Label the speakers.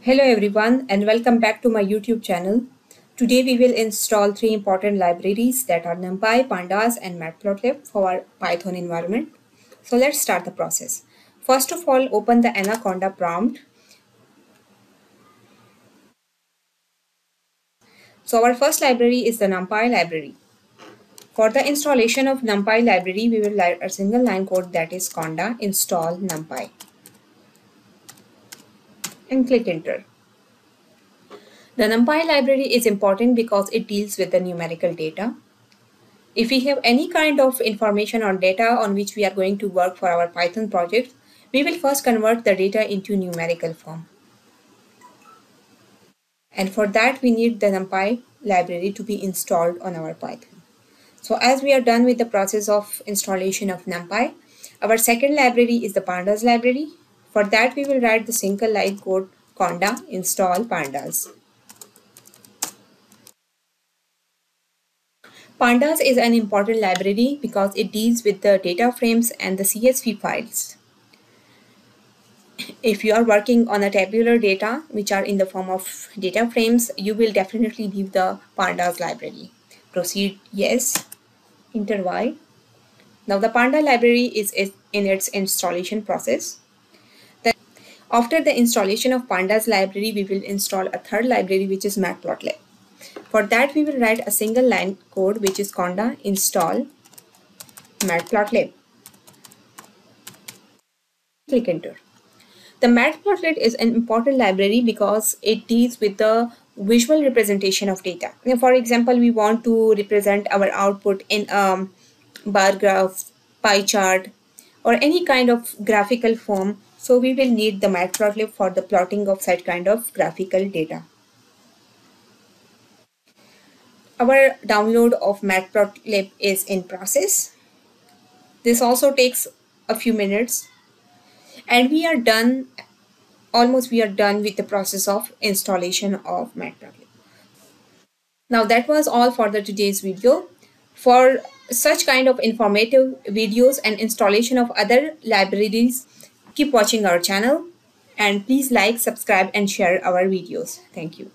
Speaker 1: Hello everyone and welcome back to my YouTube channel. Today we will install three important libraries that are NumPy, Pandas and Matplotlib for our Python environment. So let's start the process. First of all, open the Anaconda prompt. So our first library is the NumPy library. For the installation of NumPy library, we will write a single line code that is Conda install NumPy and click enter. The NumPy library is important because it deals with the numerical data. If we have any kind of information or data on which we are going to work for our Python project, we will first convert the data into numerical form. And for that, we need the NumPy library to be installed on our Python. So as we are done with the process of installation of NumPy, our second library is the Pandas library. For that, we will write the single line code Conda install Pandas. Pandas is an important library because it deals with the DataFrames and the CSV files. If you are working on a tabular data which are in the form of DataFrames, you will definitely need the Pandas library. Proceed yes, enter Y. Now the Panda library is in its installation process. Then after the installation of Pandas library, we will install a third library which is Matplotlib. For that, we will write a single line code which is Conda install Matplotlib. Click enter. The Matplotlib is an important library because it deals with the visual representation of data. Now, for example, we want to represent our output in a bar graph, pie chart, or any kind of graphical form. So we will need the Matplotlib for the plotting of such kind of graphical data. Our download of Matplotlib is in process. This also takes a few minutes. And we are done with the process of installation of Matplotlib. Now that was all for today's video. For such kind of informative videos and installation of other libraries, keep watching our channel and please like, subscribe and share our videos. Thank you.